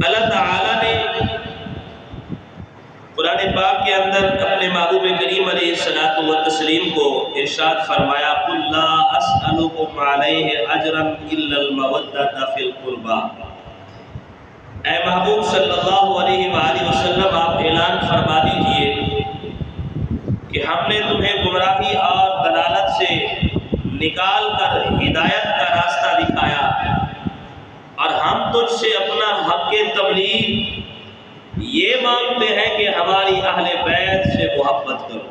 اللہ تعالیٰ نے قرآن پاک کے اندر اپنے محبوب کریم علیہ الصلوۃ والتسلیم کو ارشاد فرمایا قُلْ لَا أَسْأَلُكُمْ عَلَيْهِ أَجْرًا إِلَّا الْمَوَدَّةَ فِي الْقُرْبَى۔ اے محبوب صلی اللہ علیہ وآلہ وسلم، آپ اعلان فرما دیجئے کہ ہم نے تمہیں گمراہی اور دلالت سے نکال کر ہدایت کا راستہ دکھایا، اور ہم تجھ سے اپنا حق تبلیغ یہ مانگتے ہیں کہ ہماری اہل بیت سے محبت کرو،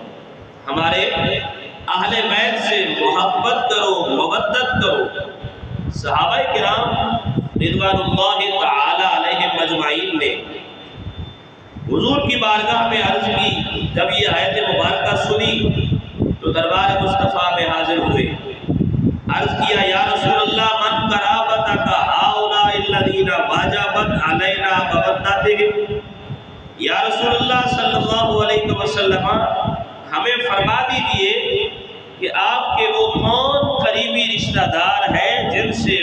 ہمارے اہل بیت سے محبت کرو، مودت کرو۔ صحابہ کرام رضوان اللہ تعالی علیہم اجمعین نے حضور کی بارگاہ میں عرض کی، جب یہ آیت مبارکہ سنی تو دربار مصطفیٰ میں حاضر ہوئے، عرض کیا یا رسول اللہ من قرابتک ہؤلاء الذین واجبت علینا مودتہم۔ یا رسول اللہ صلی اللہ علیہ وسلم، ہمیں فرما دیجئے کہ آپ کے وہ کون قریبی رشتہ دار ہیں جن سے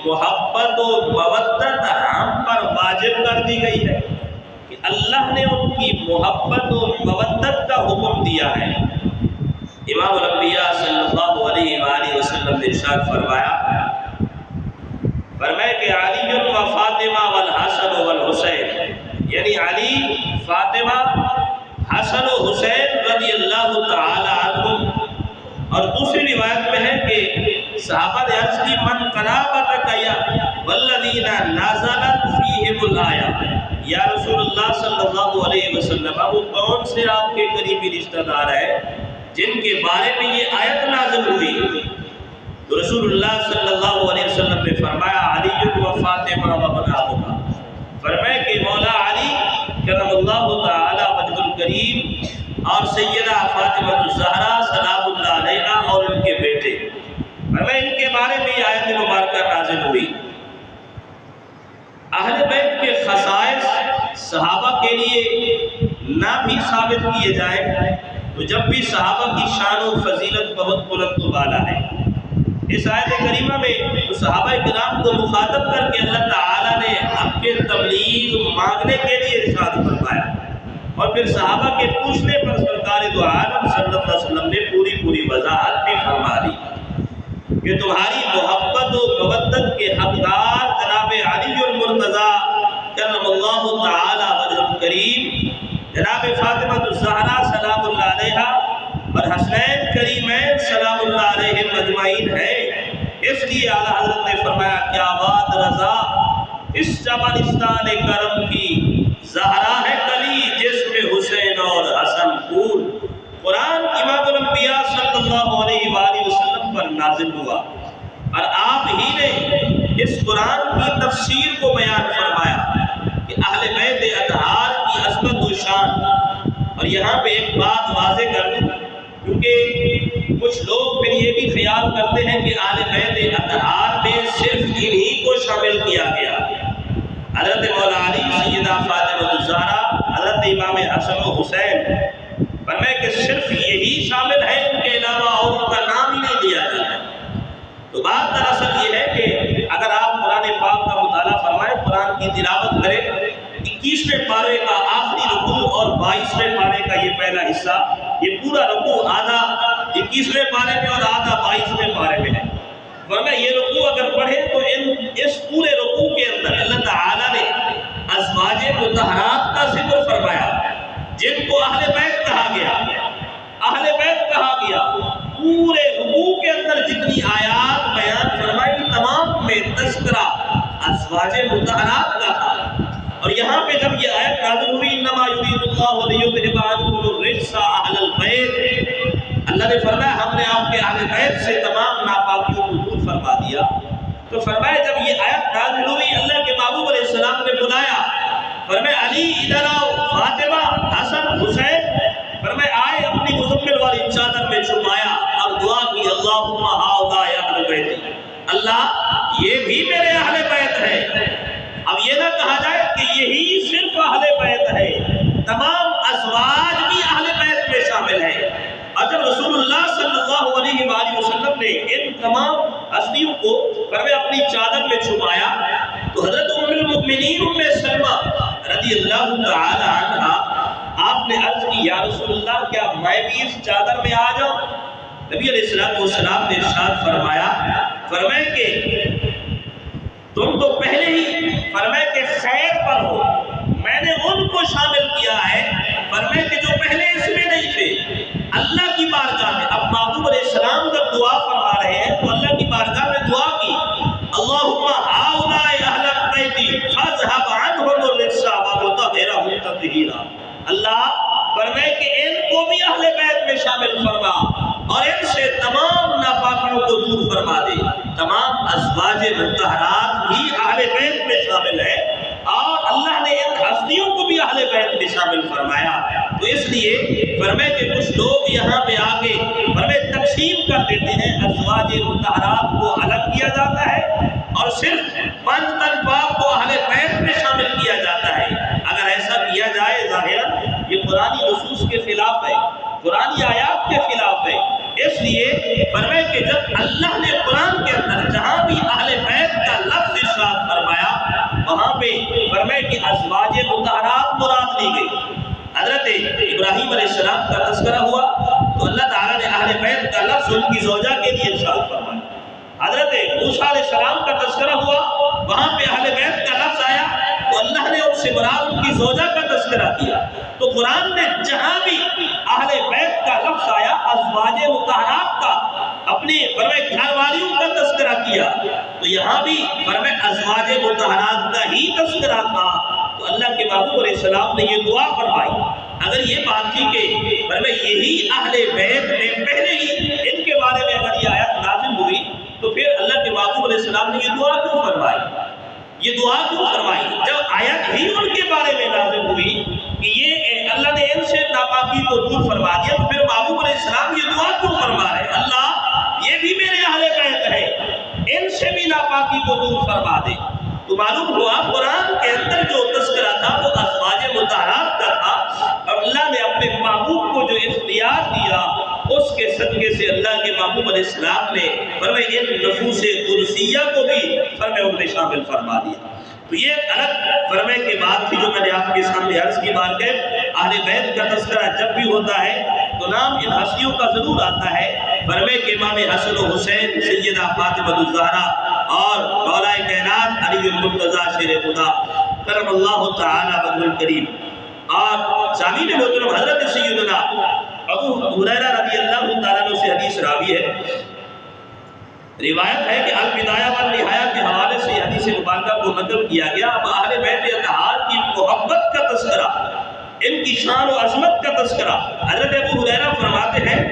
محبت و مودت ہم پر واجب کر دی گئی ہے، کہ اللہ نے ان کی محبت و مودت کا حکم دیا ہے۔ امام الانبیاء صلی اللہ علیہ وآلہ وسلم نے ارشاد فرمایا کہ علی و فاطمہ والحسن والحسین، یعنی علی، فاطمہ، حسن و حسین رضی اللہ تعالی عنہم۔ اور دوسری روایت میں ہے کہ صحابہ نے عرض کی من قرابتک والذین نازلت فیہم الآیہ، یا رسول اللہ صلی اللہ علیہ وسلم، وہ کون سے آپ کے قریبی رشتہ دار ہیں جن کے بارے میں یہ آیت نازل ہوئی؟ تو رسول اللہ صلی اللہ علیہ وسلم نے فرمایا علی و فاطمہ و بناتہما، فرمایا کہ مولا علی کرم اللہ تعالی وجہ الکریم اور سیدہ فاطمہ الزہرا سلام اللہ علیہا اور ان کے بیٹے، فرمایا ان کے بارے میں یہ آیت مبارکہ نازل ہوئی۔ اہل بیت کے خصائص صحابہ کے لیے نہ بھی ثابت کیے جائیں تو جب بھی صحابہ کی شان و فضیلت بہت بلند و بالا ہے۔ اس آیت کریمہ میں صحابہ کرام کو مخاطب کر کے اللہ تعالیٰ نے حق کے تبلیغ مانگنے کے لیے ارشاد فرمایا، اور پھر صحابہ کے پوچھنے پر سرکار دو عالم صلی اللہ علیہ وسلم نے پوری وضاحت بھی فرما دی کہ تمہاری محبت و مودت کے حقدار جناب علی المرتضیٰ کرم اللہ تعالی وجہ الکریم، جناب فاطمہ الزہرا سلام اللہ علیہا اور حسنین کریمین سلام اللہ علیہم اجمعین ہے۔ اس لیے اعلیٰ حضرت نے فرمایا کیا بات رضا اس چمنستان کرم کی، زہرا ہے کلی جس میں حسین اور حسن پھول۔ قرآن امام الانبیاء صلی اللہ علیہ وآلہ وسلم پر نازل ہوا، اور آپ ہی نے اس قرآن کی تفسیر کو بیان فرمایا کہ اہل بیت اطہار کی عظمت و شان۔ اور یہاں پہ ایک بات واضح کر دوں، کیونکہ کچھ لوگ پھر یہ بھی خیال کرتے ہیں کہ اہل بیت اطہار میں صرف انہی کو شامل کیا گیا، حضرت مولا علی، سیدہ فاطمہ الزہرا، حضرت امام حسن و حسین، فرمایا کہ صرف یہی شامل ہے، ان کے علاوہ اور ان کا نام ہی نہیں لیا جاتا۔ تو بات دراصل یہ ہے کہ اگر آپ قرآن پاک کا مطالعہ فرمائیں، قرآن کی تلاوت کریں، 21ویں پارے کا آخری رکوع اور 22ویں پارے کا یہ پہلا حصہ، یہ پورا رکوع آدھا 21ویں پارے میں اور آدھا 22ویں پارے میں ہے۔ فرمایا یہ رکوع اگر پڑھیں تو اس پورے رکوع کے اندر اللہ تعالیٰ نے ازواج مطہرات کا ذکر فرمایا، جن کو اہل بیت کہا گیا، اہل بیت کہا گیا۔ پورے رکوع کے اندر جتنی آیات بیان فرمائی، تمام میں تذکرہ ازواج مطہرات کا تھا۔ اور یہاں پہ جب یہ آیت نازل ہوئی انما یرید اللہ لیذھب عنکم الرجس اہل البیت، اللہ نے فرمایا ہم نے آپ کے اہل بیت سے تمام ناپاکیوں کو دور فرما دیا۔ تو فرمایا جب یہ آیت نازل ہوئی، اللہ کے محبوب علیہ السلام نے بلایا، فرمایا علی ادھر آؤ، فاطمہ، حسن، حسین، فرمایا آئے، اپنی مزمل والی چادر میں چھپایا اور دعا کی اللہم ہؤلاء اہل بیتی، اللہ یہ بھی میرے اہل بیت ہے۔ اب یہ نہ کہا جائے کہ یہی صرف اہل بیت ہے، تمام ازواج بھی اہل بیت میں شامل ہیں۔ اور جب رسول اللہ صلی اللہ علیہ وآلہ وسلم نے ان تمام ہستیوں کو فرمایا اپنی چادر میں چھپایا تو حضرت ام المؤمنین ام سلمہ رضی اللہ تعالی عنہ آپ نے عرض کی یا رسول اللہ کیا میں بھی اس چادر میں آ جاؤں؟ نبی علیہ السلام نے ارشاد فرمائے کہ تم تو پہلے ہی فرمائے کہ خیر پر ہو، میں نے ان کو شامل کیا ہے فرمائے کہ جو پہلے اس میں نہیں تھے۔ اللہ کی بارگاہ میں اب محبوب علیہ السلام جب دعا فرما رہے ہیں تو اللہ کی بارگاہ میں دعا کی اللہم ہؤلاء اہل بیتی فاذھب عنہم الرجس وطہرھم تطہیرا، اللہ فرمائے کہ ان کو بھی اہل بیت میں شامل فرما اور ان سے تمام ناپاکیوں کو دور فرما دے۔ تمام ازواج مطہرات بھی اہل بیت میں شامل ہے اور اللہ نے ان ہستیوں کو بھی اہل بیت میں شامل فرمایا۔ تو اس لیے فرمائے کہ کچھ لوگ یہاں پہ آگے فرمائے تقسیم کر دیتے ہیں، ازواج مطہرات کو الگ کیا جاتا ہے اور صرف 5 تن پاک کو اہل بیت میں شامل کیا جاتا ہے۔ اگر ایسا کیا جائے ظاہراً یہ قرآنی نصوص کے خلاف ہے، قرآنی آیات کے خلاف ہے۔ اس لیے فرمائے کہ جب اللہ نے قرآن کے اندر جہاں بھی اہل بیت کا لفظ ارشاد فرمایا وہاں پہ فرمائے کہ ازواج مطہرات مراد لی گئی۔ حضرت ابراہیم علیہ السلام کا تذکرہ ہوا تو اللہ تعالیٰ نے اہل بیت کا لفظ ان کی زوجہ کے لیے ارشاد فرمایا۔ حضرت موسیٰ علیہ السلام کا تذکرہ ہوا وہاں پہ اہل بیت کا لفظ آیا تو اللہ نے ان سے مراد ان کی زوجہ کا تذکرہ کیا۔ تو قرآن نے جہاں بھی اہل بیت کا لفظ آیا ازواج مطہرات کا اپنی فرمائے گھر والیوں کا تذکرہ کیا تو یہاں بھی فرمائے ازواج مطہرات کا ہی تذکرہ تھا۔ تو اللہ کے محبوب علیہ السلام نے یہ دعا فرمائی۔ اگر یہ بات تھی کہ فرمائے یہی اہل بیت میں پہلے ہی ان کے بارے میں اگر یہ آیت نازل ہوئی تو پھر اللہ کے محبوب علیہ السلام نے یہ دعا کیوں فرمائی؟ یہ دعا کیوں فرمائی جب آیت ہی ان کے بارے میں نازل ہوئی کہ یہ اللہ نے ان سے ناپاکی کو دور فرما دیا تو پھر محبوب علیہ السلام یہ دعا کیوں فرما رہے اللہ یہ بھی میرے اہل بیت ہے ان سے بھی ناپاکی کو دور فرما دے۔ تو معلوم ہوا قرآن کے اندر جو تذکرہ تھا وہ ازواج مطہرات کا تھا اور اللہ نے اپنے محبوب کو جو اختیار دیا اس کے صدقے سے اللہ کے محبوب علیہ السلام نے فرمائے ان نفوس قدسیہ کو بھی فرمائے ان میں شامل فرما دیا۔ تو یہ الگ فرمائے کے بات تھی جو میں نے آپ کے سامنے عرض کی بار کہ اہل بیت کا تذکرہ جب بھی ہوتا ہے تو نام ان ہستیوں کا ضرور آتا ہے۔ فرمائے کہ امام حسن و حسین، سیدہ فاطمہ الزہرا اور مولا کائنات علی المرتضیٰ شیر خدا کرم اللہ تعالی وجہ الکریم اور سامعین محترم حضرت سیدنا ابو ہریرہ رضی اللہ تعالیٰ عنہ سے حدیث راوی ہے۔ روایت ہے کہ البدایہ والنہایہ کے حوالے سے حدیث مبارکہ کو نقل کیا گیا۔ اب اہل بیت اطہار کی محبت کا تذکرہ، ان کی شان و عظمت کا تذکرہ حضرت ابو ہریرہ فرماتے ہیں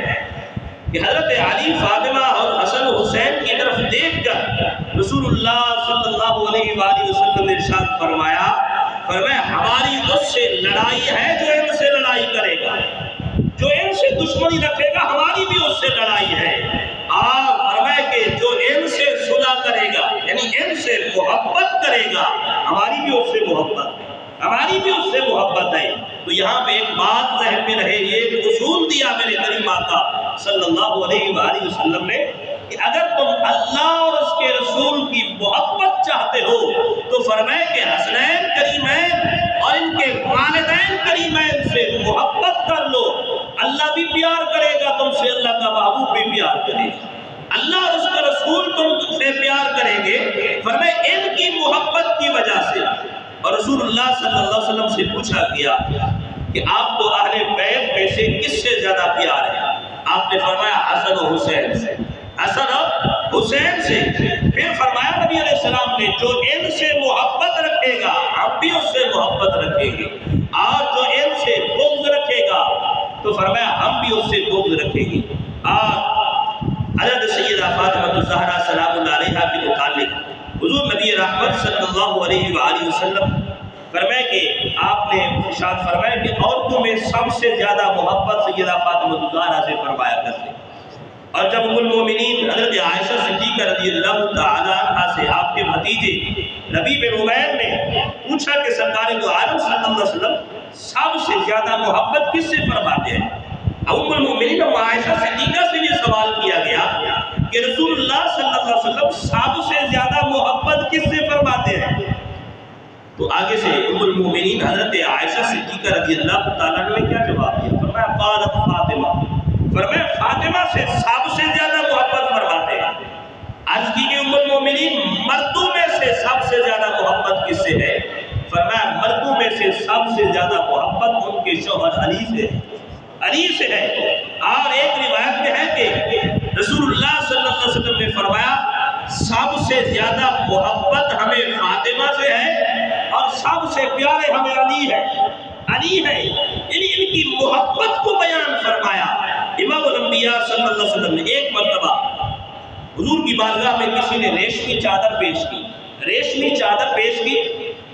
کہ حضرت علی، فاطمہ اور حسن و حسین کی طرف دیکھ کر رسول اللہ صلی اللہ علیہ وآلہ وسلم نے ارشاد فرمایا ہماری اس سے لڑائی ہے جو ان سے لڑائی کرے گا، جو ان سے دشمنی رکھے گا ہماری بھی اس سے لڑائی ہے، اور فرمایا کہ جو ان سے صلح کرے گا یعنی ان سے محبت کرے گا ہماری بھی اس سے محبت ہے، ہماری بھی اس سے محبت ہے۔ تو یہاں پہ ایک بات ذہن میں رہے، یہ ایک اصول دیا میرے کریم آقا صلی اللہ علیہ وآلہ وسلم نے کہ اگر تم اللہ اور اس کے رسول کی محبت چاہتے ہو تو فرمائے کہ حسنین کریمین اور ان کے والدین کریمین سے محبت کر لو، اللہ بھی پیار کرے گا تم سے، اللہ کا محبوب بھی پیار کرے گا، اللہ اور اس کا رسول تم سے پیار کریں گے فرمائے ان کی محبت کی وجہ سے۔ اور رسول اللہ صلی اللہ علیہ وسلم سے پوچھا گیا کہ آپ کو اہل بیت میں سے کس سے زیادہ پیار ہے؟ آپ نے فرمایا حسن و حسین سے، حسن و حسین سے۔ پھر فرمایا نبی علیہ السلام نے جو ان سے محبت رکھے گا ہم بھی اس سے محبت رکھیں گے، اور جو ان سے بغض رکھے گا تو فرمایا ہم بھی اس سے بغض رکھیں گے۔ اور حضرت سیدہ فاطمہ الزہرا سلام اللہ علیہا کے متعلق حضور نبی رحمت صلی اللہ علیہ وآلہ وسلم فرمائے کہ آپ نے ارشاد فرمایا کہ عورتوں میں سب سے زیادہ محبت سیدہ فاطمہ الزہرا سے فرمایا کرتے۔ اور جب ام المومنین حضرت عائشہ صدیقہ رضی اللہ تعالی عنہ سے آپ کے بھتیجے نبی بن عمیر نے پوچھا کہ سرکار دو عالم صلی اللہ علیہ وسلم سب سے زیادہ محبت کس سے فرماتے ہیں؟ ام المومنین عائشہ صدیقہ سے یہ سوال کیا گیا کہ رسول اللہ صلی اللہ علیہ وسلم سب سے زیادہ محبت کس سے فرماتے ہیں؟ تو آگے سے ام المومنین حضرت عائشہ صدیقہ رضی اللہ تعالیٰ نے کیا جواب دیا؟ فرمایا قالت فاطمہ، فرمایا فاطمہ سے سب سے زیادہ محبت فرماتے ہیں۔ آج کی ام المومنین مردوں میں سے سب سے زیادہ محبت کس سے ہے؟ فرمایا مردوں میں سے سب سے زیادہ محبت ان کے شوہر علی سے ہے، علی سے ہے۔ اور ایک روایت میں ہے کہ رسول اللہ صلی اللہ علیہ وسلم نے فرمایا سب سے زیادہ محبت ہمیں فاطمہ سے ہے اور سب سے پیارے ہمیں علی ہے، علی ہے۔ یعنی ان کی محبت کو بیان فرمایا۔ امام الانبیاء صلی اللہ علیہ وسلم نے ایک مرتبہ حضور کی بارگاہ میں کسی نے ریشمی چادر پیش کی، ریشمی چادر پیش کی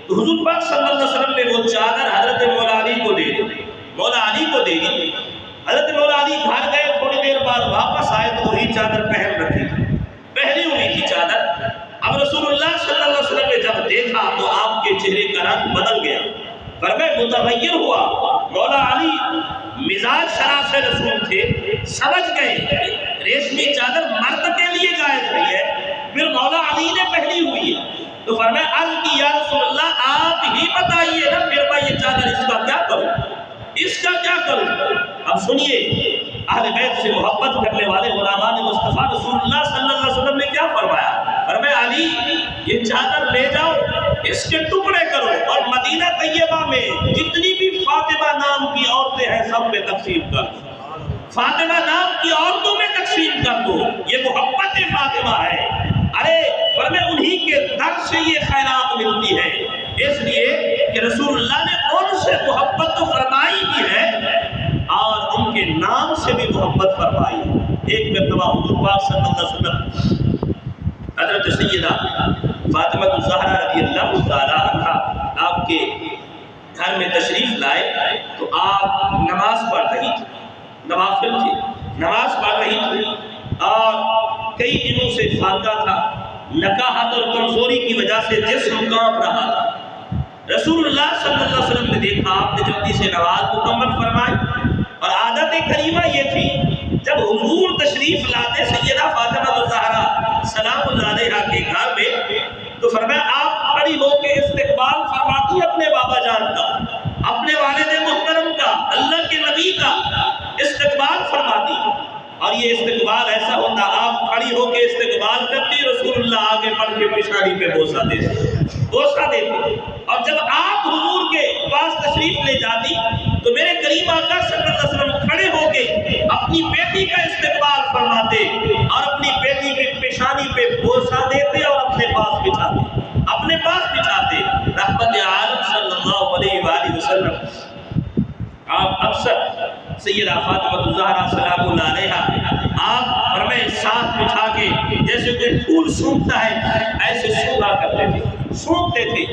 تو حضور پاک صلی اللہ علیہ وسلم نے وہ چادر حضرت مولا علی کو دے دی، مولا علی کو دے دی۔ حضرت مولا علی گھر گئے، تھوڑی دیر بعد واپس آئے تو وہی چادر پہن رکھی تھی، پہنی ہوئی تھی چادر۔ اب رسول اللہ صلی اللہ علیہ وسلم نے جب دیکھا تو آپ کے چہرے کا رنگ بدل گیا، فرمایا متغیر ہوا۔ مولا علی مزاج شرح سے رسول تھے، سمجھ گئے ریشمی چادر مرد کے لیے جائز نہیں ہے، پھر مولا علی نے پہنی ہوئی ہے تو فرمایا عرض کی یا رسول اللہ آپ ہی بتائیے نا پھر میں یہ چادر اس کا کیا کروں، اس کا کیا کروں؟ اب سنیے اہل بیت سے محبت کرنے والے غلامان مصطفیٰ رسول اللہ صلی اللہ علیہ وسلم نے کیا فرمایا؟ فرمایا علی یہ چادر لے جاؤ، اس کے ٹکڑے کرو اور مدینہ طیبہ میں جتنی بھی فاطمہ نام کی عورتیں ہیں سب میں تقسیم کر دو، فاطمہ نام کی عورتوں میں تقسیم کر دو، یہ محبت فاطمہ ہے۔ ارے فرمایا انہی کے در سے یہ خیرات ملتی ہے، اس لیے کہ رسول اللہ نے ان سے محبت تو فرمائی بھی ہے اور ان کے نام سے بھی محبت فرمائی ہے۔ ایک مرتبہ حضور پاک صلی اللہ علیہ وسلم حضرت سیدہ فاطمہ الزہرا رضی اللہ تعالیٰ عنہا آپ کے گھر میں تشریف لائے تو آپ نماز پڑھ رہی تھی، نوافل تھی، نماز پڑھ رہی تھی اور کئی دنوں سے فاقہ تھا، نکاحت اور کمزوری کی وجہ سے جسم کانپ رہا تھا۔ رسول اللہ صلی اللہ علیہ وسلم نے دیکھا، آپ نے جلدی سے نماز مکمل فرمائی اور عادت کریمہ یہ تھی جب حضور تشریف لاتے سیدہ فاطمہ الزہرا سلام اللہ علیہا کے گھر میں تو فرمایا آپ کھڑی ہو کے استقبال فرماتی اپنے بابا جان کا، اپنے والد محترم کا، اللہ کے نبی کا استقبال فرماتی، اور یہ استقبال ایسا ہوتا آپ کھڑی ہو کے استقبال کرتی، رسول اللہ آگے بڑھ کے پیشانی پہ بوسہ دیتے، اور جب آپ حضور کے پاس تشریف لے جاتی تو میرے کریم آقا صلی اللہ علیہ وسلم کھڑے ہو کے اپنی بیٹی کا استقبال فرماتے اور اپنی بیٹی کی پیشانی پہ بوسہ دیتے اور اپنے پاس بچھاتے۔ رحمت عالم صلی اللہ علیہ وآلہ وسلم آپ اکثر سیدہ فاطمہ الزہرا سلام اللہ علیہا آپ فرمائے ساتھ بٹھا کے جیسے کوئی پھول سونگتا ہے ایسے سونگا کرتے تھے، سونگتے تھے۔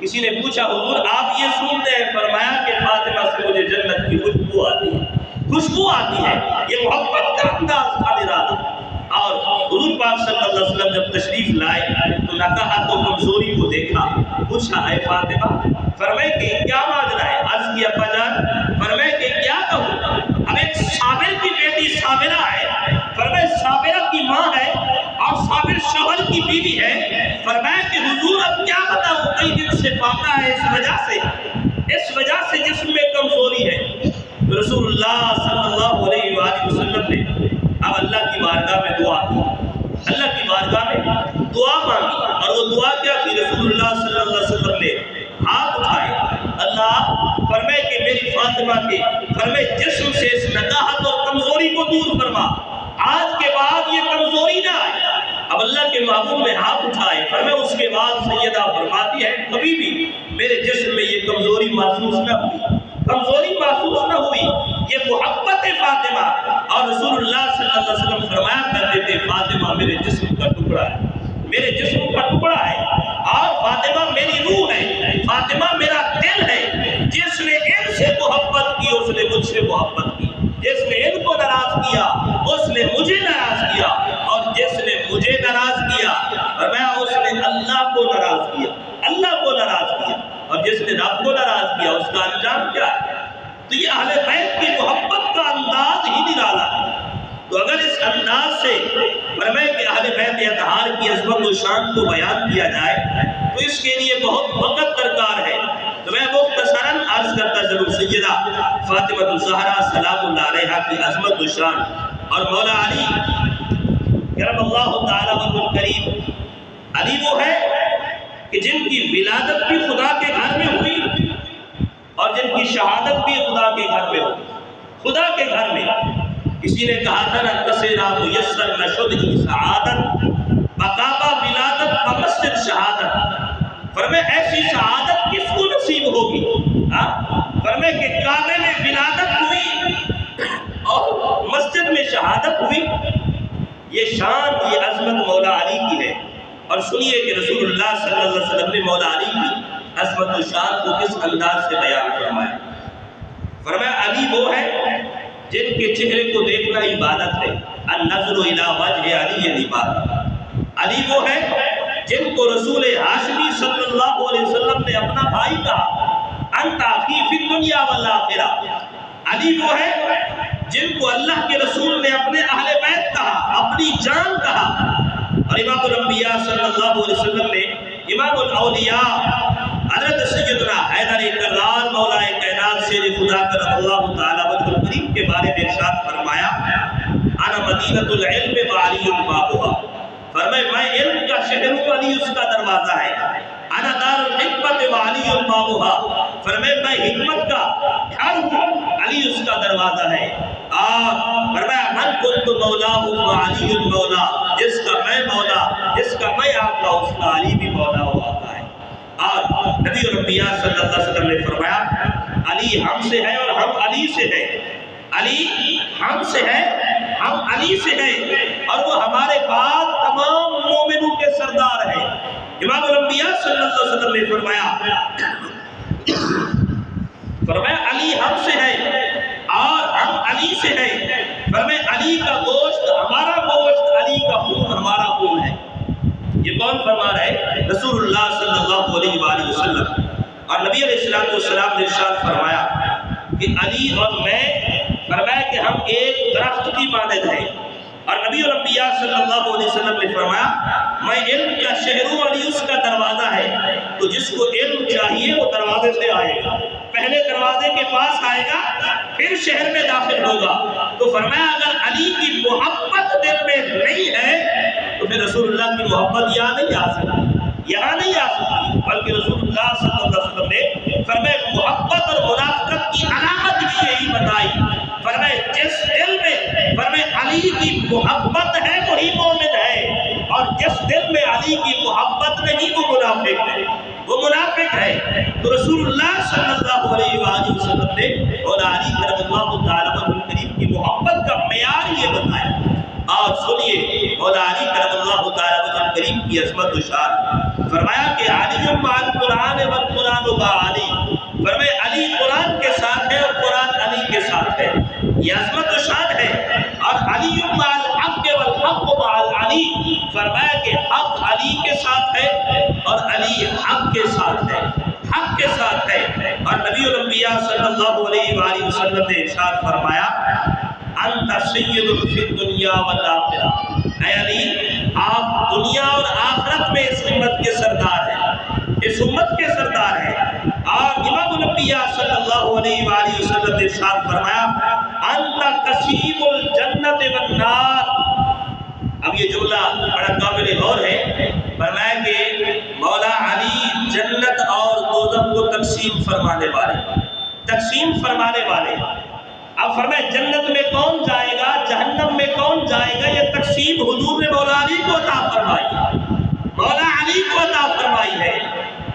کسی نے پوچھا حضور آپ یہ سونگتے ہیں؟ فرمایا کہ فاطمہ سے مجھے جنت کی خوشبو آتی ہے، خوشبو آتی ہے، یہ محبت کا انداز تھا نرالا۔ اور حضور پاک صلی اللہ علیہ وسلم جب تشریف لائے تو نکاحت و کمزوری کو دیکھا، پوچھا اے فاطمہ، فرمائے کہ کیا ماجرا ہے؟ عرض کی ابا جان، فرمائے کہ کیا کہوں؟ اب ایک صابر کی بیٹی صابرہ ہے، فرمائے صابرہ کی ماں ہے اور صابر شوہر کی بیوی ہے، فرمایا کہ حضور اب کیا بتاؤں، کئی دن سے فاقہ ہے اس وجہ سے جسم میں کمزوری ہے۔ رسول اللہ صلی اللہ علیہ وآلہ وسلم نے اب اللہ کی بارگاہ میں دعا کی، اللہ کی بارگاہ میں دعا مانگی، اور وہ دعا کیا تھی؟ رسول اللہ صلی اللہ علیہ وسلم نے ہاتھ اٹھائے، اللہ فرمائے کہ میری فاطمہ کے فرمائے جسم سے اس نکاحت اور کمزوری کو دور فرما، آج کے بعد یہ کمزوری نہ آئے۔ اب اللہ کے محبوب نے ہاتھ اٹھائے، فرمائے اس کے بعد سیدہ فرماتی ہے کبھی بھی میرے جسم میں یہ کمزوری محسوس نہ ہوئی، کمزوری محسوس نہ ہوئی، یہ محبت فاطمہ۔ اور رسول اللہ صلی اللہ علیہ وسلم فرمایا کرتے تھے فاطمہ میرے جسم کا ٹکڑا ہے، میرے جسم کا ٹکڑا ہے، اور فاطمہ میری روح ہے، فاطمہ میرا دل ہے۔ جس نے ان سے محبت کی اس نے مجھ سے محبت کی، جس نے ان کو ناراض کیا اس نے مجھے ناراض کیا، اور جس نے مجھے ناراض کیا فرمایا اس نے اللہ کو ناراض کیا، اللہ کو ناراض کیا، اور جس نے رب کو ناراض کیا اس کا انجام کیا ہے؟ تو یہ اہل بیت کی محبت کا انداز ہی نرالا ہے۔ تو اگر اس انداز سے فرمائے کہ اہل بیت اطہار کی عظمت و شان کو بیان کیا جائے تو اس کے لیے بہت وقت درکار ہے. تو میں مختصراً عرض کرتا چلوں سیدہ فاطمہ الزہرا سلام اللہ علیہا کی عظمت و شان اور مولا علی کرم اللہ تعالیٰ وجہ الکریم. علی وہ ہے کہ جن کی ولادت بھی خدا کے گھر میں ہوئی اور جن کی شہادت بھی خدا کے گھر میں ہوئی. خدا کے گھر میں کسی نے کہا تھا نہ کسیرا میسر نشد کی سعادت بقابہ ولادت بمسجد شہادت. فرمائے ایسی شہادت کس کو نصیب ہوگی؟ فرمائے کہ کعبے میں ولادت ہوئی اور مسجد میں شہادت ہوئی. یہ شان یہ عظمت مولا علی کی ہے. اور سنیے کہ رسول اللہ صلی اللہ علیہ وسلم نے مولا علی کی عظمت و شان کو کس انداز سے بیان فرمایا. فرمایا علی وہ ہے جن کے چہرے کو دیکھنا عبادت ہے. النظر الی وجہ علی عبادت. علی وہ ہے جن کو رسول ہاشمی صلی اللہ علیہ وسلم نے اپنا بھائی کہا انت اخی فی الدنیا والآخرہ. علی وہ ہے جن کو اللہ کے رسول نے اپنے اہل بیت کہا اپنی جان کہا. اور امام الانبیاء صلی اللہ علیہ وسلم نے امام الاولیاء حضرت سیدنا حیدر کرار مولا کائنات سے خدا کرم اللہ تعالیٰ وجہ الکریم کے بارے میں ارشاد فرمایا انا مدینۃ العلم وعلی بابھا. فرمائے میں علم کا شہر ہوں علی اس کا دروازہ ہے. انا دار الحکمت وعلی بابھا. فرمائے میں حکمت کا گھر ہوں علی اس کا دروازہ ہے. فرمایا من کنت مولاہ وعلی المولا. جس کا میں مولا جس کا میں آقا اس کا علی بھی مولا و آقا ہے. اور نبی الانبیاء صلی اللہ علیہ وسلم نے فرمایا علی ہم سے ہے اور ہم علی سے ہے. علی ہم سے ہے ہم علی سے ہیں اور وہ ہمارے بعد تمام مومنوں کے سردار ہیں. امام الانبیاء صلی اللہ علیہ وسلم نے فرمایا علی ہم سے ہے اور ہم علی سے ہیں. فرمایا علی کا گوشت ہمارا گوشت علی کا خون ہمارا خون ہے. یہ کون فرما رہا ہے؟ رسول اللہ صلی اللہ علیہ وآلہ وسلم. اور نبی علیہ السلام نے ارشاد فرمایا کہ علی اور میں فرمایا کہ ہم ایک درخت کی مانند ہیں. اور نبی الانبیاء صلی اللہ علیہ وسلم نے فرمایا میں علم کا شہر ہوں علی اس کا دروازہ ہے. تو جس کو علم چاہیے وہ دروازے سے آئے گا. پہلے دروازے کے پاس آئے گا پھر شہر میں داخل ہوگا. تو فرمایا اگر علی کی محبت دل میں نہیں ہے تو پھر رسول اللہ کی محبت یہاں نہیں آ سکتی بلکہ رسول اللہ صلی اللہ علیہ وسلم نے فرمایا محبت اور منافقت کی علامت بھی یہی بتائی. فرمایا جس دل میں فرمایا علی کی محبت ہے وہی مومن ہے اور جس دل میں علی کی محبت نہیں وہ منافق ہے. تو رسول اللہ صلی اللہ علیہ وآلہ وسلم نے مولا علی کرم اللہ تعالیٰ وجہ الکریم کی محبت کا معیار یہ بتایا. اور سنیے مولا علی کرم اللہ تعالیٰ وجہ الکریم کی عظمت و شان. فرمایا کہ علی مع القرآن والقرآن مع علی. فرمایا علی قرآن کے ساتھ ہے اور قرآن علی کے ساتھ ہے. یہ عظمت و شان ہے. اور علی مع الحق والحق مع علی. فرمایا کہ حق علی کے ساتھ ہے اور علی حق کے ساتھ ہے. حق کے ساتھ ہے. اور نبی الانبیاء صلی اللہ علیہ وآلہ وسلم نے ارشاد فرمایا انت سید فی الدنیا والآخرہ. اے علی آپ دنیا اور آخرت میں اس امت کے سردار ہیں اس امت کے سردار ہیں. اور امام الانبیاء صلی اللہ علیہ وآلہ وسلم نے ارشاد فرمایا انت کسیب الجنت والنار. اب یہ جملہ بڑا قابل غور ہے. فرمایا کہ مولا علی جنت اور دوزخ کو تقسیم فرمانے والے. اب فرمایا جنت میں کون جائے گا جہنم میں کون جائے گا یہ تقسیم حضور نے مولا علی کو عطا فرمائی ہے.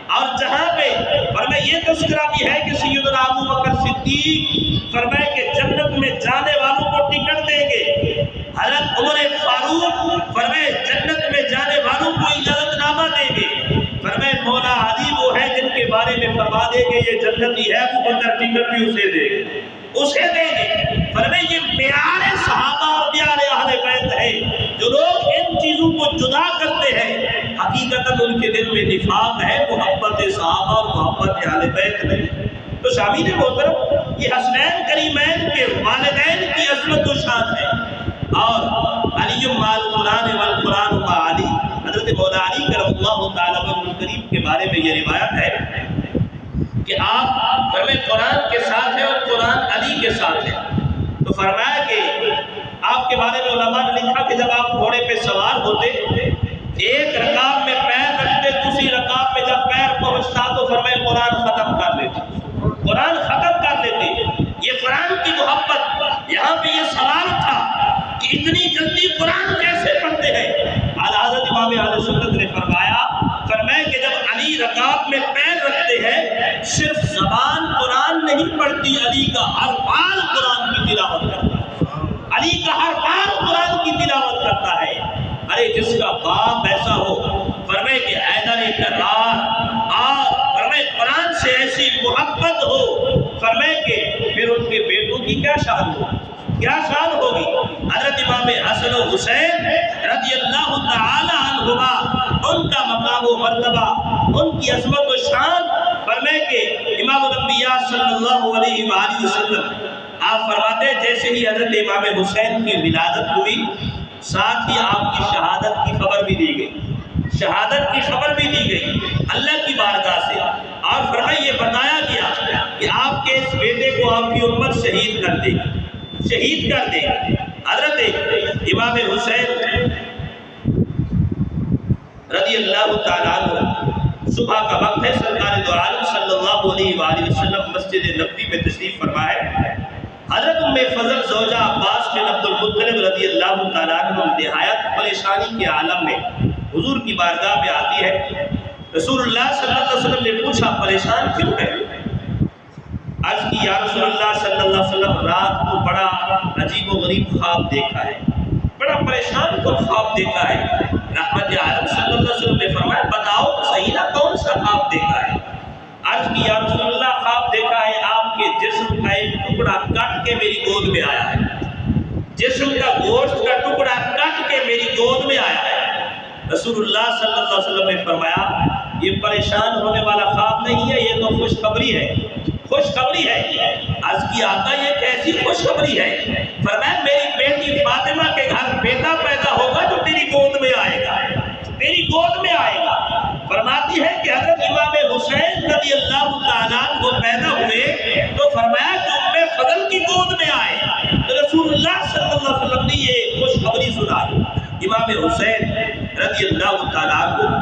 اور جہاں پہ فرمایا یہ تذکرہ بھی ہے کہ سیدنا ابو بکر صدیق فرمایا کہ جنت میں جانے والوں کو ٹکٹ دیں گے. حضرت عمر فاروق فرمایا جنت میں جانے والوں کو اجازت نامہ دیں گے. فرمایا مولا علی وہ ہے جن کے بارے میں فرما دیں گے یہ جنتی ہے ابو بکر ٹکٹ بھی اسے دیں گے. فرمایا یہ معیار صحابہ اور معیار اہل بیت ہے. جو لوگ ان چیزوں کو جدا کرتے ہیں حقیقتاً ان کے دل میں نفاق ہے محبت صحابہ اور محبت اہل بیت نہیں. تو شامین محترم یہ حسنین کریمین کے والدین کی عظمت و شان ہے. اور علی مع القرآن والقرآن مع علی. حضرت مولا علی کرم اللہ تعالیٰ کریم کے بارے میں یہ روایت ہے کہ آپ قرآن کے ساتھ ہیں اور قرآن علی کے ساتھ ہے، تو فرمایا کہ آپ کے بارے میں علماء نے لکھا کہ جب آپ گھوڑے پہ سوار ہوتے، ایک رکاب میں پیر رکھتے، دوسری رکاب میں جب پیر پہنچتا تو فرمایا قرآن ختم کر لیتے، قرآن ختم کر لیتے۔ یہ قرآن کی محبت، یہاں پہ یہ سوال تھا کہ اتنی جلدی قرآن کیسے پڑھتے ہیں؟ حضرت امام اہل سنت نے فرمایا کہ جب علی رکعت میں پیر رکھتے ہیں، صرف زبان قرآن نہیں پڑھتی، علی کا ہر بال قرآن کی تلاوت کرتا ہے، علی کا ہر بال قرآن کی تلاوت کرتا ہے۔ ارے جس کا باپ ایسا ہو، فرمائے کہ حیدر کرار اور فرمائے قرآن سے ایسی محبت ہو، فرمائے کہ پھر ان کے بیٹوں کی کیا شان ہو، کیا شان ہوگی۔ حضرت امام حسن و حسین رضی اللہ تعالی عنہما، ان کا مقام و مرتبہ، ان کی عظمت و شان، فرمائے کہ امام الانبیاء صلی اللہ علیہ وآلہ وسلم آپ فرماتے جیسے ہی حضرت امام حسین کی ولادت ہوئی، ساتھ ہی آپ کی شہادت کی خبر بھی دی گئی، شہادت کی خبر بھی دی گئی اللہ کی بارگاہ سے، اور فرمائے یہ بتایا گیا کہ آپ کے اس بیٹے کو آپ کی امت شہید کر دے گی، شہید کر دے گی۔ حضرت امام حسین رضی اللہ تعالیٰ عنہ، صبح کا وقت ہے، سرکار دو عالم صلی اللہ علیہ وآلہ وسلم مسجد نبوی میں تشریف فرمائے۔ حضرت ام فضل زوجہ عباس بن عبد المطلب رضی اللہ تعالیٰ عنہ نہایت پریشانی کے عالم میں حضور کی بارگاہ میں آتی ہے۔ رسول اللہ صلی اللہ علیہ وسلم نے پوچھا پریشان کیوں ہے؟ عرض کی یا رسول اللہ صلی اللہ علیہ وسلم، رات کو بڑا عجیب و غریب خواب دیکھا ہے، بڑا پریشان کو خواب دیکھا ہے۔ رحمت عالم صلی اللہ علیہ وسلم نے فرمایا بتاؤ تو صحیح نا کون سا خواب دیکھا ہے؟ عرض کی یا رسول اللہ، خواب دیکھا ہے آپ کے جسم کا ایک ٹکڑا کٹ کے میری گود میں آیا ہے، جسم کا گوشت کا ٹکڑا کٹ کے میری گود میں آیا ہے۔ رسول اللہ صلی اللہ علیہ وسلم نے فرمایا یہ پریشان ہونے والا خواب نہیں ہے، یہ تو خوشخبری ہے، خوشخبری ہے۔ عرض کی آقا یہ کیسی خوشخبری ہے؟ فرمایا میری بیٹی فاطمہ کے گھر بیٹا پیدا ہوگا جو تیری گود میں آئے گا، تیری گود میں آئے گا۔ فرماتی ہے کہ حضرت امام حسین رضی اللہ تعالیٰ عنہ پیدا ہوئے تو فرمایا کہ ام فضل کی گود میں آئے، تو رسول اللہ صلی اللہ علیہ وسلم نے یہ خوشخبری سنائی۔ امام حسین رضی اللہ تعالیٰ عنہ،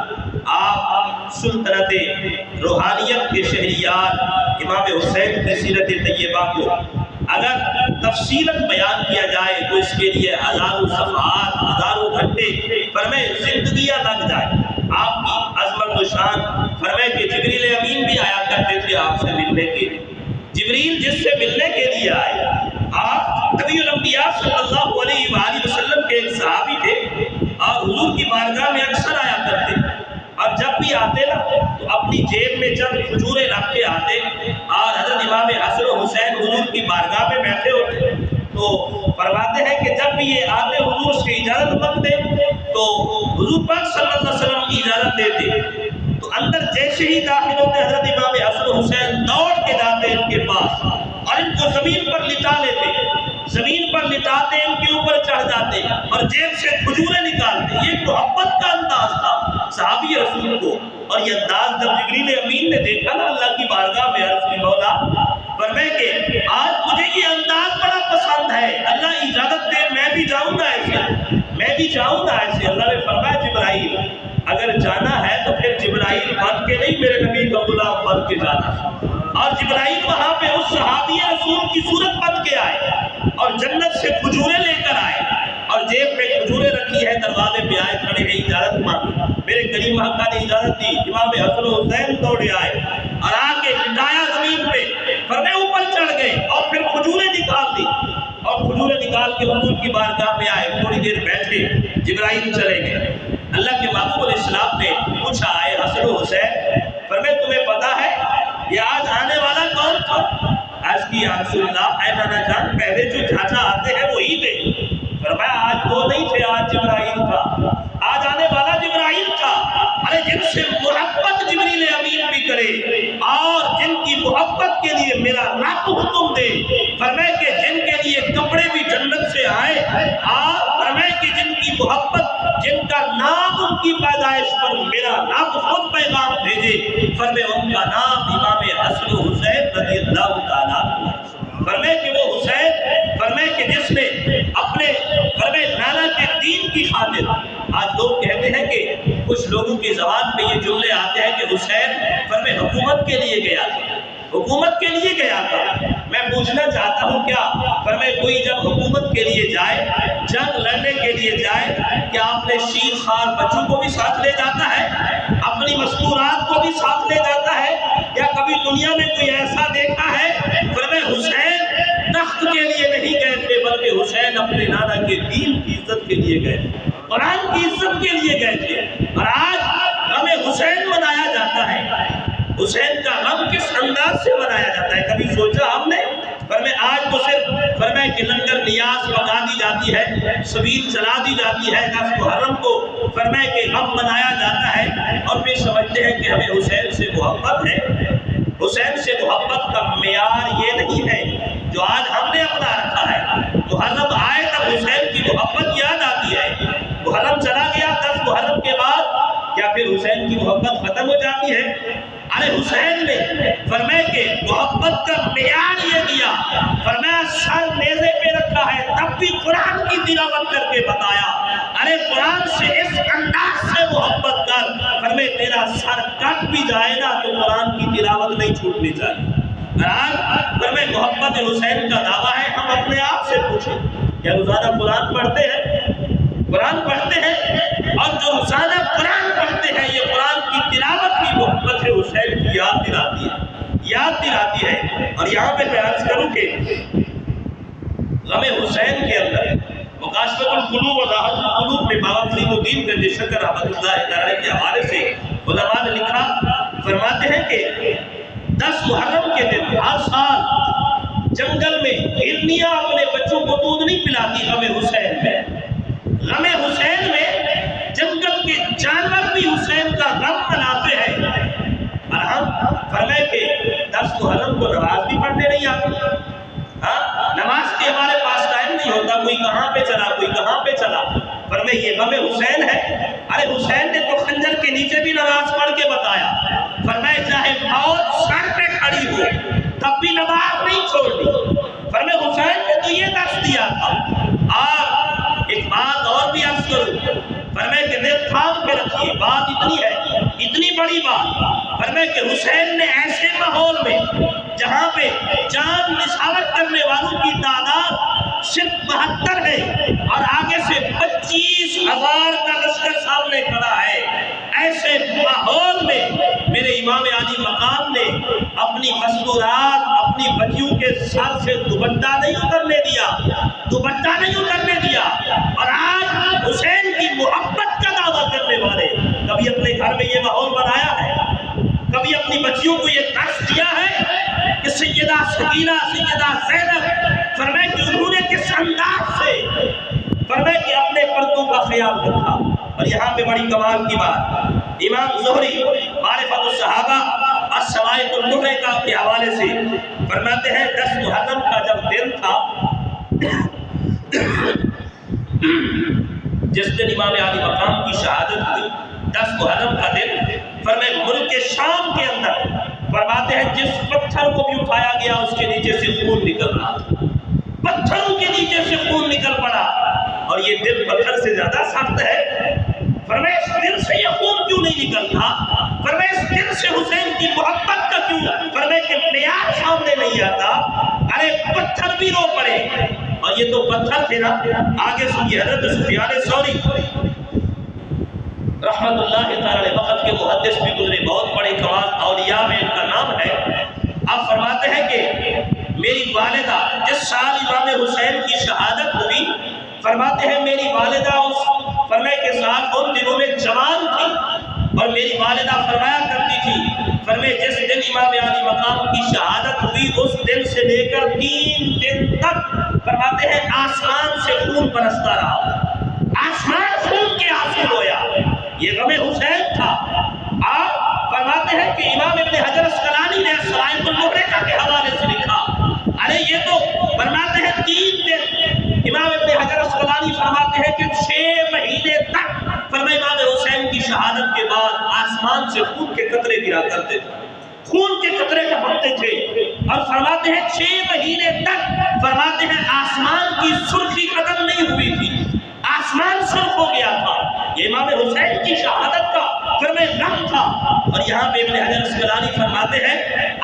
آپ سلطنت روحانیت کے شہریار امام حسین کی سیرت طیبہ کو اگر تفصیلاً بیان کیا جائے تو اس کے لیے ہزاروں صفحات، ہزاروں گھنٹے فرمائے زندگیاں لگ جائے۔ آپ کی عظمت و شان، فرمائے کہ جبریل امین بھی آیا کرتے تھے آپ سے ملنے کے لیے، جبریل جس سے ملنے کے لیے آئے، آپ نبی الانبیاء صلی اللہ علیہ وآلہ وسلم کے ایک صحابی تھے اور حضور کی بارگاہ میں اکثر آیا کرتے، اور جب بھی آتے نا تو اپنی جیب میں چند کھجوریں رکھ کے آتے، اور حضرت امام حسن و حسین حضور کی بارگاہ میں بیٹھے ہوتے تو فرماتے ہیں کہ جب بھی یہ آتے حضور سے اجازت مانگتے تو حضور پاک صلی اللہ علیہ وسلم کی اجازت دیتے، تو اندر جیسے ہی داخل ہوتے حضرت امام حسن و حسین دوڑ کے جاتے ان کے پاس اور ان کو زمین پر لٹا لیتے، زمین پر لٹاتے ان کے اوپر چڑھ جاتے اور جیب سے کھجوریں نکالتے۔ یہ محبت کا انداز تھا صحابی رسول کو، اور یہ انداز جب جبریل امین نے دیکھا نا اللہ کی بارگاہ میں، عرض کی مولا فرمائے کہ آج مجھے یہ انداز بڑا پسند ہے، اللہ اجازت دے میں بھی جاؤں گا ایسے، میں بھی جاؤں گا ایسے۔ اللہ نے فرمایا جبرائیل اگر جانا ہے تو پھر جبرائیل بن کے نہیں میرے نبی کا غلام بن کے جانا، اور جبرائیل وہاں پہ اس صحابی رسول کی صورت بن کے آئے اور جنت سے کھجوریں لے کر آئے اور جیب پہ کھجوریں رکھی ہے، دروازے پہ آئے کھڑے ہیں اجازت مانگ، میرے کریم آقا نے اجازت دی۔ امام حسن و حسین دوڑے آئے اور آ کے لٹایا زمین پہ، فرمائے اوپر چڑھ گئے اور پھر کھجوریں نکال دی اور کھجوریں نکال کے حضور کی بارگاہ میں آئے، تھوڑی دیر بیٹھے، جبرائیل چلے گئے۔ اللہ کے محبوب علیہ السلام نے پوچھا اے حسن و حسین، فرمائے تمہیں پتا ہے یہ آج آنے والا کون تھا؟ عرض کی یا رسول اللہ اے نانا جان پہلے جو چاچا آتے ہیں وہی تھے۔ فرمایا آج وہ نہیں تھے، آج جبرائیل تھا، آج آنے والا جبرائیل تھا۔ ارے جن سے محبت جبریل امین بھی کرے اور جن کی محبت کے لیے میرا رب حکم دے، فرمائے کہ جن کے لیے کپڑے بھی جنت سے آئے، اور فرمائے کہ جن کی محبت جن کا نام ان کی پیدائش پر میرا رب خود پیغام بھیجے، فرمائے ان کا نام امام حسن و حسین رضی اللہ تعالیٰ عنہ۔ فرمائے کہ وہ حسین، فرمائے کہ جس نے اپنے فرمائے نانا کے دین کی خاطر، آج لوگ کہتے ہیں کہ کچھ لوگوں کی زبان پہ یہ جملے آتے ہیں کہ حسین فرمائے حکومت کے لیے گیا تھا، حکومت کے لیے گیا تھا۔ میں پوچھنا چاہتا ہوں کیا فرمائے کوئی جب حکومت کے لیے جائے، جنگ لڑنے کے لیے جائے، کیا اپنے شیر خوار بچوں کو بھی ساتھ لے جاتا ہے، اپنی مستورات کو بھی ساتھ لے جاتا ہے؟ یا کبھی دنیا میں کوئی ایسا دیکھا ہے؟ فرمائے حسین تخت کے لیے نہیں گئے تھے، بلکہ حسین اپنے نانا کے دین کی عزت کے لیے گئے، قرآن کی عزت کے لیے گئے تھے۔ اور آج ہمیں حسین منایا جاتا ہے، حسین کا غم کس انداز سے منایا جاتا ہے؟ کبھی سوچا ہم نے؟ فرمائے آج تو صرف فرمائے کہ لنگر نیاز پکا دی جاتی ہے، سبیل چلا دی جاتی ہے، 10 محرم کو فرمائے کہ غم منایا جاتا ہے، اور پھر سمجھتے ہیں کہ ہمیں حسین سے محبت ہے۔ حسین سے محبت کا معیار یہ نہیں ہے جو آج ہم نے اپنا رکھا ہے۔ محرم آئے تب حسین کی محبت یاد آتی ہے، محرم چلا گیا 10 محرم کے بعد کیا پھر حسین کی محبت ختم ہو جاتی ہے؟ ارے حسین نے فرمایا کہ محبت کا معیار یہ دیا، فرمایا سر نیزے پہ رکھا ہے تب بھی قرآن کی تلاوت کر کے بتایا، ارے قرآن سے اس انداز سے محبت کر، فرمایا تیرا سر کٹ بھی جائے نا تو قرآن کی تلاوت نہیں چھوٹنی چاہیے۔ فرمایا محبت حسین کا دعویٰ ہے، ہم اپنے آپ سے پوچھیں کیا روزانہ قرآن پڑھتے ہیں؟ قرآن پڑھتے ہیں، اور جو روزانہ قرآن پڑھتے ہیں یہ قرآن کی تلاوت کی محبت ہے حسین کی یاد دلاتی ہے، یاد دلاتی ہے۔ اور یہاں پہ میں عرض کروں کہ غم حسین کے اندر مکاشفۃ القلوب و راحت القلوب میں بابا فرید الدین گنج شکر رحمۃ اللہ تعالی کے حوالے سے علماء نے لکھا، فرماتے ہیں کہ 10 محرم کے دن ہر سال جنگل میں ہرنیاں اپنے بچوں کو دودھ نہیں پلاتی غم حسین میں، غم حسین میں جنگل کے جانور بھی حسین کا غم مناتے ہیں۔ اور ہم فرمائے کہ 10 محرم کو نماز بھی پڑھنے نہیں آتی، نماز کے ہمارے پاس ٹائم نہیں ہوتا، کوئی کہاں پہ چلا کوئی کہاں پہ چلا۔ فرمائے یہ غم حسین ہے، ارے حسین نے تو خنجر کے نیچے بھی نماز پڑھ کے بتایا، فرمائے چاہے موت سر پہ کھڑی ہو تب بھی نماز نہیں چھوڑنی۔ فرمائے حسین نے تو یہ درس دیا تھا۔ اور ایک بات اور بھی عرض کروں، فرمائے کہ دل تھام کے رکھیے، بات اتنی ہے، اتنی بڑی بات، فرمائے کہ حسین نے ایسے ماحول میں جہاں پہ جان نثار کرنے والوں کی تعداد صرف 72 ہے اور آگے سے 25,000 کا لشکر سامنے کھڑا ہے، ایسے ماحول میں میرے امام عالی مقام نے اپنی مستورات اپنی بچیوں کے سر سے دوپٹہ نہیں اترنے دیا، دوپٹہ نہیں اترنے دیا۔ اور آج حسین کی محبت کا دعویٰ کرنے والے کبھی اپنے گھر میں یہ ماحول بنایا ہے؟ کبھی اپنی بچیوں کو یہ درس دیا ہے کہ سیدہ سکینہ سیدہ زینب فرمائے کہ انہوں نے کس انداز سے فرمائے کہ اپنے پردوں کا خیال رکھا؟ اور یہاں پہ بڑی کمال کی بات، امام زہری معرفت الصحابہ الشوائق المحرقہ کے حوالے سے فرماتے ہیں 10 محرم کا جب دن تھا، جس دن امام عالی مقام کی شہادت ہوئی، 10 محرم کا دن، فرمائے ملک شام کے اندر فرماتے ہیں جس پتھر کو بھی اٹھایا گیا اس کے نیچے سے خون نکل رہا، پتھروں کے نیچے سے خون نکل پڑا، اور یہ دل پتھر سے زیادہ سخت ہے۔ فرمائے اس دل سے یہ خون کیوں نہیں نکلتا؟ فرمائے اس دل سے حسین کی محبت کا کیوں فرمائے کہ معیار سامنے نہیں آتا؟ ارے پتھر بھی رو پڑے، اور یہ تو پتھر تھے نا۔ آگے سنیے، حضرت سفیان ثوری رحمت اللہ تعالی وقت کے محدث بھی گزرے، بہت بڑے کمال اولیاء میں ان کا نام ہے۔ آپ فرماتے ہیں کہ میری والدہ جس سال امام حسین کی شہادت ہوئی، فرماتے ہیں میری والدہ اس فرمائے کے ساتھ ان دنوں میں جوان تھی، اور میری والدہ فرمایا کرتی تھی، فرمائے جس دن امام عالی مقام کی شہادت ہوئی اس دن سے لے کر 3 دن تک فرماتے ہیں آسمان سے خون برستا رہا، آسمان خون کے آنسو رویا۔ یہ غم حسین تھا۔ آپ فرماتے ہیں کہ امام ابن حجر اسقلانی نے الشوائق المحرقہ کے حوالے سے لکھا، ارے یہ تو فرماتے ہیں 3 دن، امام ابن حجر اسقلانی فرماتے ہیں کہ 6 مہینے تک قطرے گرا کرتے تھے، خون کے قطرے ٹپکتے تھے، اور فرماتے ہیں 6 مہینے تک فرماتے ہیں آسمان کی سرخی ختم نہیں ہوئی تھی، آسمان سرخ ہو گیا تھا۔ یہ امام حسین کی شہادت کا فرمائے غم تھا۔ اور یہاں پہ ابن حجر اسقلانی فرماتے ہیں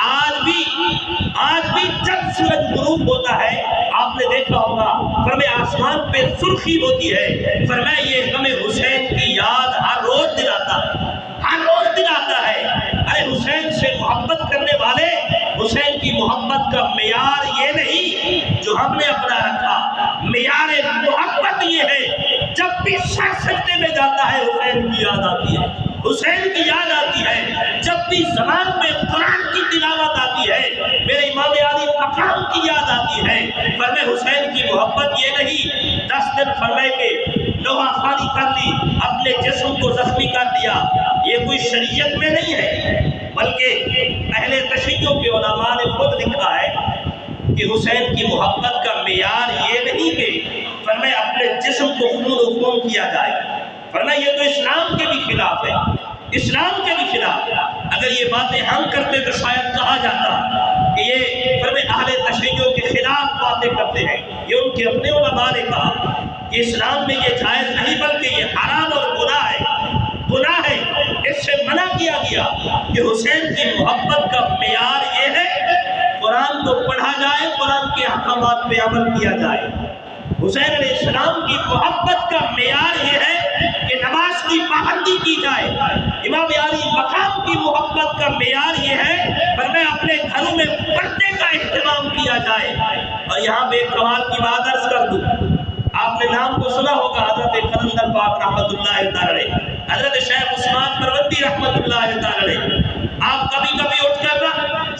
آج بھی جب سورج غروب ہوتا ہے آپ نے دیکھا ہوگا فرمائے آسمان پہ سرخی ہوتی ہے، فرمائے یہ غم حسین کی یاد ہر روز دلاتا ہے، ہر روز دلاتا ہے۔ ارے حسین سے محبت کرنے والے، حسین کی محبت کا معیار یہ نہیں جو ہم نے اپنا رکھا، معیار محبت یہ ہے جب بھی سر سجدے میں جاتا ہے حسین کی یاد آتی ہے، حسین کی یاد آتی ہے، جب بھی زبان پہ قرآن کی تلاوت آتی ہے میرے امام علی مقام کی یاد آتی ہے۔ فرمائے حسین کی محبت یہ نہیں 10 دن فرمائے کہ لوہا خالی کر لی، اپنے جسم کو زخمی کر دیا، یہ کوئی شریعت میں نہیں ہے، بلکہ اہل تشیع کے علماء نے خود لکھا ہے کہ حسین کی محبت کا معیار یہ نہیں کہ فرمائے اپنے جسم کو خون و خون کیا جائے، فرمائے یہ تو اسلام کے بھی خلاف ہے، اسلام کے بھی خلاف۔ اگر یہ باتیں ہم کرتے تو شاید کہا جاتا کہ یہ فرمائے اہل تشیع کے خلاف باتیں کرتے ہیں، یہ ان کے اپنے علماء نے کہا کہ اسلام میں یہ جائز نہیں بلکہ یہ حرام اور گناہ ہے، گناہ ہے، اس سے منع کیا گیا کہ حسین کی محبت کا معیار یہ ہے قرآن کو پڑھا جائے، قرآن کے احکامات پہ عمل کیا جائے۔ حسین علیہ السلام کی محبت کا معیار یہ ہے کہ نماز کی پابندی کی جائے۔ امام علی مقام کی محبت کا معیار یہ ہے فرمائے اپنے گھروں میں پردے کا اہتمام کیا جائے۔ اور یہاں پہ ایک کمال کی بات عرض کر دوں، آپ نے نام کو سنا ہوگا حضرت قلندر پاک رحمت اللہ تعالی، حضرت شیخ عثمان پروندی رحمت اللہ تعالی۔ آپ کبھی کبھی اٹھ کر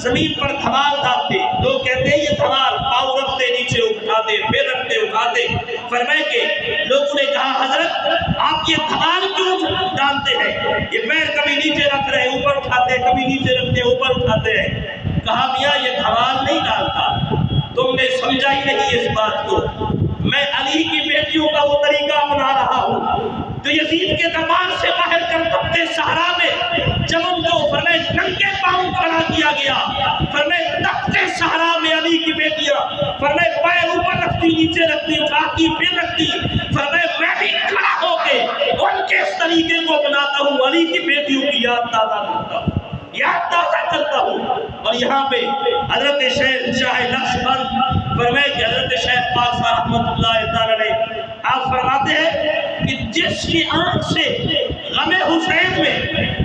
زمین پر دھمال ڈالتے، لوگ کہتے ہیں یہ دھمال، پاؤں رکھتے نیچے اٹھاتے پھر رکھتے اٹھاتے، فرمائے کہ لوگوں نے کہا حضرت آپ یہ دھمال کیوں ڈالتے ہیں، یہ پیر کبھی نیچے رکھ رہے ہیں اوپر اٹھاتے ہیں، کبھی نیچے رکھتے ہیں اوپر اٹھاتے ہیں۔ کہا میاں یہ دھمال نہیں ڈالتا، تم نے سمجھا ہی نہیں اس بات کو، میں علی کی بیٹیوں کا وہ طریقہ اپنا رہا ہوں جو یزید کے دربار سے باہر کر تختے صحرا میں جب ان کو فرمائے ننگے پاؤں کھڑا کیا گیا، فرمائے تختے صحرا میں علی کی بیٹیاں فرمائے پیر اوپر رکھتی نیچے رکھتی اٹھاتی پھر رکھتی، فرمائے میں بھی کھڑا ہو کے ان کے اس طریقے کو اپناتا ہوں، علی کی بیٹیوں کی یاد تازہ کرتا ہوں، یاد تازہ کرتا ہوں۔ اور یہاں پہ حضرت شیخ شاہ نقشبند فرمائے کہ حضرت شیخ پاک رحمت اللہ تعالی آپ فرماتے ہیں کہ جس کی آنکھ سے غم حسین میں،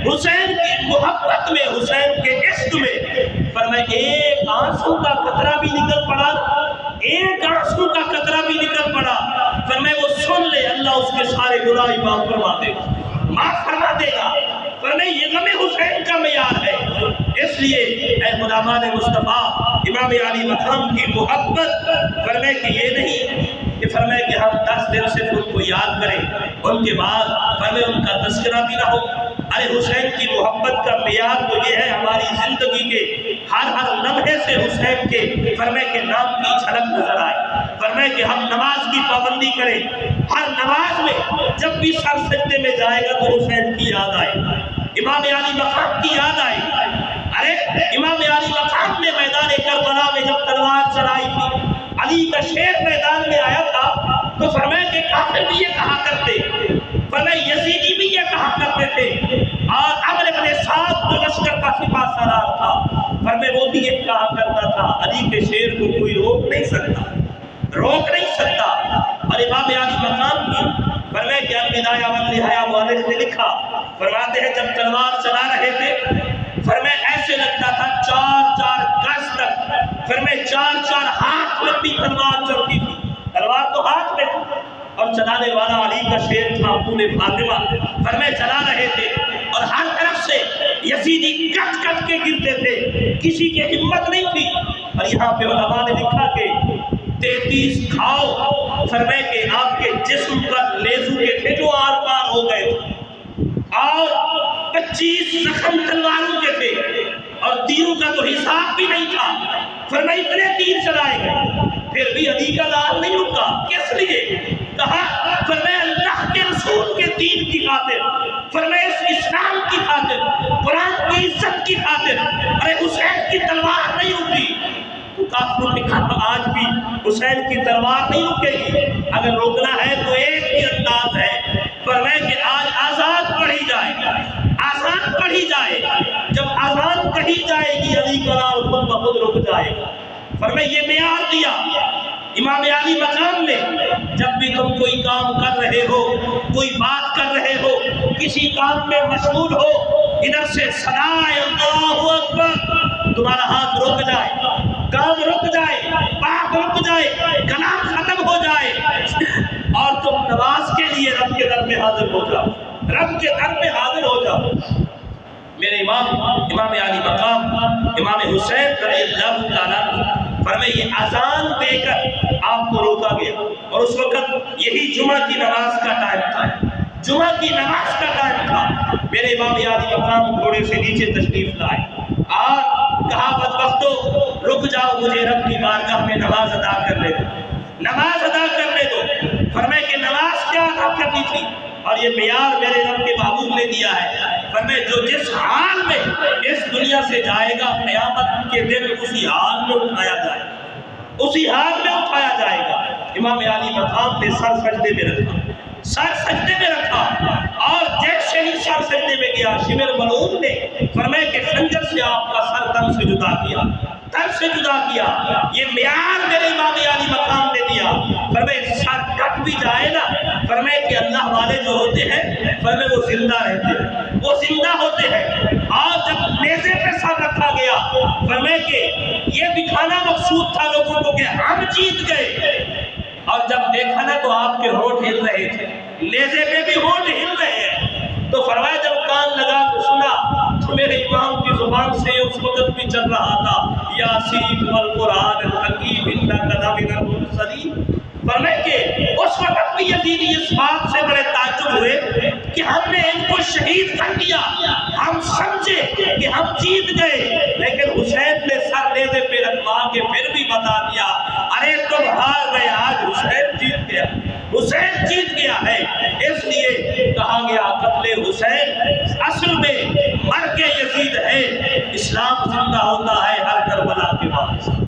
حسین کی محبت میں، حسین کے عشق میں فرمائے ایک آنسو کا قطرہ بھی نکل پڑا، ایک آنسو کا قطرہ بھی نکل پڑا، فرمائے وہ سن لے اللہ اس کے سارے گناہ معاف فرما دے گا، معاف فرما دے گا۔ فرمائے یہ غم حسین کا معیار ہے، اس لیے اے غلامان مصطفیٰ امام علی مقام کی محبت فرمائے کہ یہ نہیں کہ فرمائے کہ ہم 10 دن سے ان کو یاد کریں ان کے بعد فرمائے ان کا تذکرہ بھی نہ ہو۔ ارے حسین کی محبت کا معیار تو یہ ہے ہماری زندگی کے ہر لمحے سے حسین کے فرمائے کہ نام کی جھلک نظر آئے، فرمائے کہ ہم نماز کی پابندی کریں، ہر نماز میں جب بھی سر سجدے میں جائے گا تو حسین کی یاد آئے، امام علی مقام کی یاد آئے۔ ارے امام علی مقام نے میدان کربلا میں جب تلوار چلائی تھی، علی کا شیر میدان میں آیا تھا تو فرمائے کہ کافر بھی یہ کہا کرتے، فرمائے یزیدی بھی یہ کہا کرتے تھے، اور عمرو بن سعد جو لشکر کا سپاہ سالار تھا فرمائے وہ بھی یہ کہا کرتا تھا علی کے شیر کو کوئی روک نہیں سکتا، روک نہیں سکتا۔ اور امام علی مقام کی فرمائے کہ البدایہ والنہایہ مؤرخ نے لکھا، فرماتے ہیں جب تلوار چلا رہے تھے فرمائے ایسے لگتا تھا 4-4 گز تک، فرمائے 4-4 ہاتھ لمبی تلوار چلتی تھی، تلوار تو ہاتھ میں تھی اور چلانے والا علی کا شیر تھا ابو فاطمہ، فرمائے چلا رہے تھے اور ہر طرف سے یزیدی کٹ کٹ کے گرتے تھے، کسی کی ہمت نہیں تھی۔ اور یہاں پہ علماء نے لکھا کہ 33 گھاؤ فرمائے کہ آپ کے جسم پر لیزو کے تھے جو آر پار ہو گئے اور 25 زخم تلواروں کے تھے اور تیروں کا تو حساب بھی نہیں تھا، فرمائے اتنے تیر چلائے گئے پھر بھی علی کا لال نہیں رکا، کس لیے؟ کہا فرمائے اللہ کے رسول کے دین کی خاطر، فرمائے اس اسلام کی خاطر، قرآن کی عزت کی خاطر ارے حسین کی تلوار نہیں رکی، تو کافروں نے کہا آج بھی حسین کی تلوار نہیں رکے گی، اگر روکنا ہے تو ایک ہی انداز ہے، فرمایا کہ آج آزاد پڑھی جائے، آزان پڑھی جائے، جب آزان پڑھی جائے گی علی کا نام خود بخود رک جائے گا۔ فرمایا یہ معیار دیا امام علی مقام نے، جب بھی تم کوئی کام کر رہے ہو، کوئی بات کر رہے ہو، کسی کام میں مشغول ہو، ادھر سے صدائے اللہ اکبر، تمہارا ہاتھ رک جائے، کام رک جائے، بات رک جائے، کلام ختم ہو جائے، اور تم نماز کے لیے رب کے در میں حاضر ہو جاؤ، رب کے در میں حاضر ہو جاؤ۔ میرے امام علی مقام امام حسین رضی اللہ تعالیٰ فرمائے یہ اذان دے کر آپ کو روکا گیا، اور اس وقت یہی جمعہ کی نماز کا ٹائم تھا، جمعہ کی نماز کا ٹائم تھا۔ میرے امام علی مقام گھوڑے سے نیچے تشریف لائے اور کہا بدبختو رک جاؤ، مجھے رب کی بارگاہ میں نماز ادا کرنے دو، نماز ادا کرنے دو۔ فرمائے کہ نماز کیا ادا کرنی تھی، اور یہ معیار میرے رب کے محبوب نے دیا ہے، فرمائے جو جس حال میں اس دنیا سے جائے گا قیامت کے دن اسی حال میں اٹھایا جائے گا، اسی حال میں اٹھایا جائے گا۔ امام علی مقام نے سر سجدے میں رکھا، سر سجدے میں رکھا، اور جیسے ہی سر سجدے میں گیا شمر ملعون نے فرمایا کہ خنجر سے آپ کا سر تن سے جدا کیا، تن سے جدا کیا۔ یہ معیار میرے امام علی مقام نے دیا، فرمایا سر کٹ بھی جائے نا، فرمایا کہ اللہ والے جو ہوتے ہیں فرمایا وہ زندہ رہتے ہیں، وہ زندہ ہوتے ہیں۔ اور جب نیزے پہ سر رکھا گیا فرمایا کہ یہ دکھانا مقصود تھا لوگوں کو کہ ہم جیت گئے، اور جب دیکھا نا تو آپ کے ہونٹ ہل رہے تھے، نیزے پہ بھی ہونٹ ہل رہے ہیں، تو فرمایا جب کان لگا تو سنا تو میرے امام کی زبان سے اس وقت بھی چل رہا تھا یاسین والقرآن الحکیم انک لمن المرسلین۔ فرمایا کہ اس وقت بھی یزیدی اس بات سے بڑے تعجب ہوئے کہ ہم نے ان کو شہید کر دیا، ہم سمجھے کہ ہم جیت گئے، لیکن حسین نے سر نیزے پہ رکھوا کے پھر بھی بتا دیا ارے تم ہار گئے، آج حسین جیت گیا، حسین جیت گیا ہے۔ اس لیے کہا گیا قتل حسین اصل میں مرگ یزید ہے، اسلام زندہ ہوتا ہے ہر کربلا کے بعد۔